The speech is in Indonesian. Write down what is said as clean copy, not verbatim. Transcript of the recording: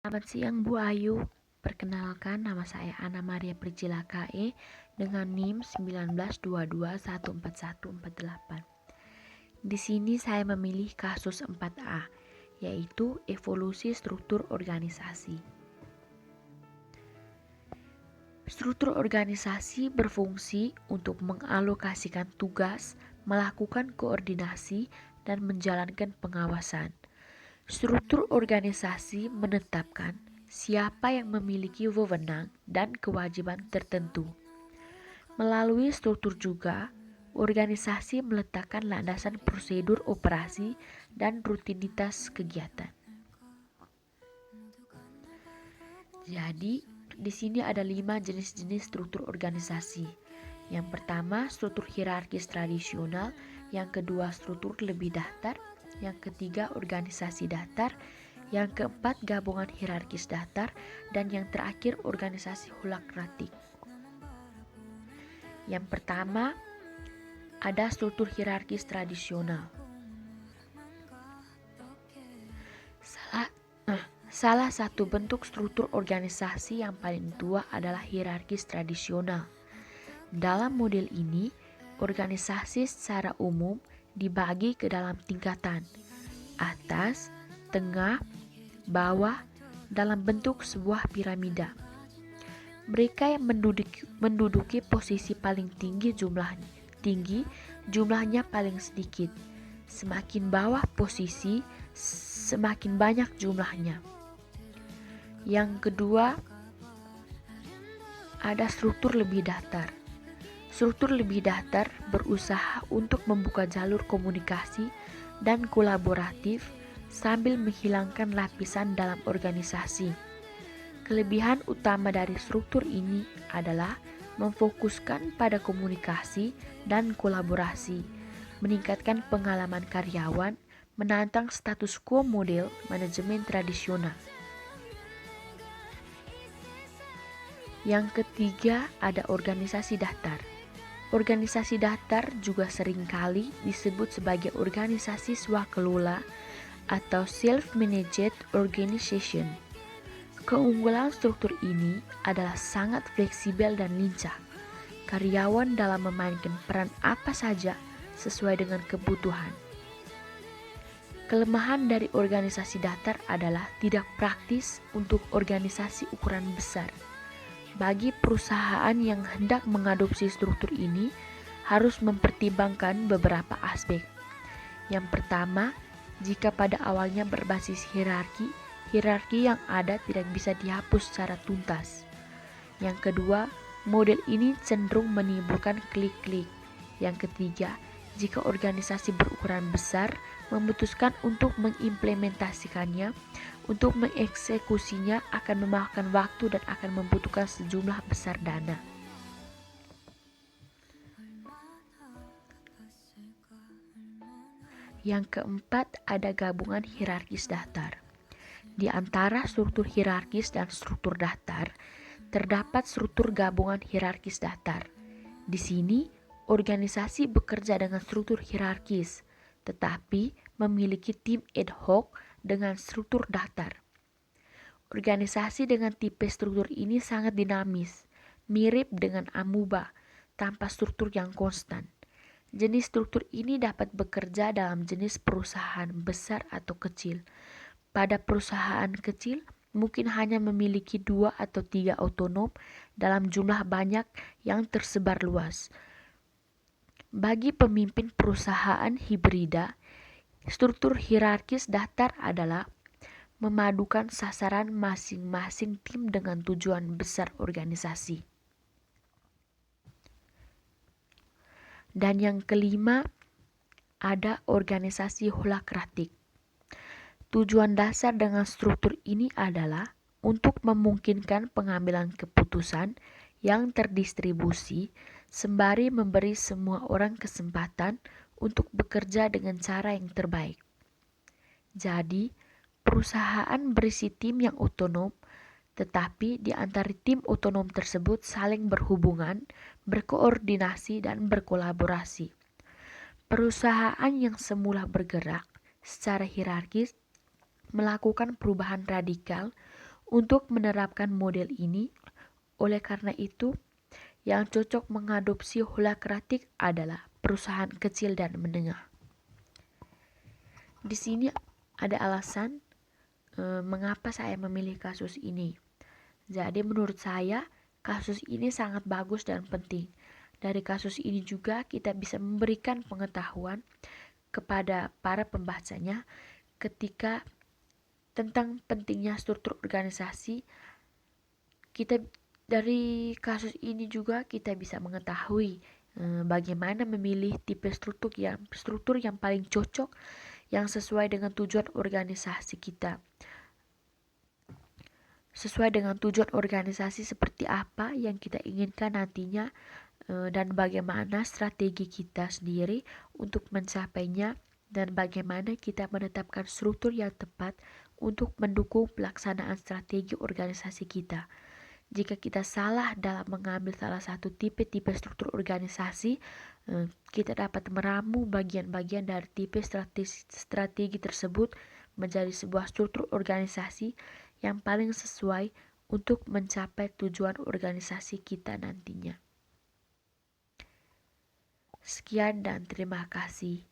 Selamat siang Bu Ayu. Perkenalkan, nama saya Ana Maria Priscilla KE dengan NIM 1922144148. Di sini saya memilih kasus 4A, yaitu evolusi struktur organisasi. Struktur organisasi berfungsi untuk mengalokasikan tugas, melakukan koordinasi, dan menjalankan pengawasan. Struktur organisasi menetapkan siapa yang memiliki wewenang dan kewajiban tertentu. Melalui struktur juga, organisasi meletakkan landasan prosedur operasi dan rutinitas kegiatan. Jadi, di sini ada 5 jenis-jenis struktur organisasi. Yang pertama, struktur hierarkis tradisional. Yang kedua, struktur lebih datar. Yang ketiga, organisasi datar. Yang keempat, gabungan hierarkis datar. Dan yang terakhir, organisasi holakratik. Yang pertama, ada struktur hierarkis tradisional. Salah satu bentuk struktur organisasi yang paling tua adalah hierarkis tradisional. Dalam model ini, organisasi secara umum dibagi ke dalam tingkatan atas, tengah, bawah dalam bentuk sebuah piramida. Mereka yang menduduki posisi paling tinggi jumlahnya paling sedikit. Semakin bawah posisi, semakin banyak jumlahnya. Yang kedua, ada struktur lebih datar. Struktur lebih datar berusaha untuk membuka jalur komunikasi dan kolaboratif sambil menghilangkan lapisan dalam organisasi. Kelebihan utama dari struktur ini adalah memfokuskan pada komunikasi dan kolaborasi, meningkatkan pengalaman karyawan, menantang status quo model manajemen tradisional. Yang ketiga, ada organisasi datar. Organisasi datar juga seringkali disebut sebagai organisasi swakelola atau self-managed organization. Keunggulan struktur ini adalah sangat fleksibel dan lincah. Karyawan dalam memainkan peran apa saja sesuai dengan kebutuhan. Kelemahan dari organisasi datar adalah tidak praktis untuk organisasi ukuran besar. Bagi perusahaan yang hendak mengadopsi struktur ini, harus mempertimbangkan beberapa aspek. Yang pertama, jika pada awalnya berbasis hierarki yang ada tidak bisa dihapus secara tuntas. Yang kedua, model ini cenderung menimbulkan klik-klik. Yang ketiga, jika organisasi berukuran besar memutuskan untuk mengimplementasikannya, untuk mengeksekusinya akan memakan waktu dan akan membutuhkan sejumlah besar dana. Yang keempat, ada gabungan hierarkis datar. Di antara struktur hierarkis dan struktur datar, terdapat struktur gabungan hierarkis datar. Di sini, organisasi bekerja dengan struktur hierarkis, tetapi memiliki tim ad hoc dengan struktur datar. Organisasi dengan tipe struktur ini sangat dinamis, mirip dengan amuba, tanpa struktur yang konstan. Jenis struktur ini dapat bekerja dalam jenis perusahaan besar atau kecil. Pada perusahaan kecil, mungkin hanya memiliki 2 atau 3 otonom dalam jumlah banyak yang tersebar luas. Bagi pemimpin perusahaan hibrida, struktur hierarkis datar adalah memadukan sasaran masing-masing tim dengan tujuan besar organisasi. Dan yang kelima, ada organisasi holakratik. Tujuan dasar dengan struktur ini adalah untuk memungkinkan pengambilan keputusan yang terdistribusi sembari memberi semua orang kesempatan untuk bekerja dengan cara yang terbaik. Jadi, perusahaan berisi tim yang otonom, tetapi di antara tim otonom tersebut saling berhubungan, berkoordinasi, dan berkolaborasi. Perusahaan yang semula bergerak secara hierarkis melakukan perubahan radikal Untuk menerapkan model ini, oleh karena itu, yang cocok mengadopsi holakratik adalah perusahaan kecil dan menengah. Di sini ada alasan mengapa saya memilih kasus ini. Jadi menurut saya, kasus ini sangat bagus dan penting. Dari kasus ini juga kita bisa memberikan pengetahuan kepada para pembacanya ketika tentang pentingnya struktur organisasi. Dari kasus ini juga kita bisa mengetahui bagaimana memilih tipe struktur yang paling cocok yang sesuai dengan tujuan organisasi kita. Sesuai dengan tujuan organisasi seperti apa yang kita inginkan nantinya dan bagaimana strategi kita sendiri untuk mencapainya dan bagaimana kita menetapkan struktur yang tepat untuk mendukung pelaksanaan strategi organisasi kita. Jika kita salah dalam mengambil salah satu tipe-tipe struktur organisasi, kita dapat meramu bagian-bagian dari tipe strategi tersebut menjadi sebuah struktur organisasi yang paling sesuai untuk mencapai tujuan organisasi kita nantinya. Sekian dan terima kasih.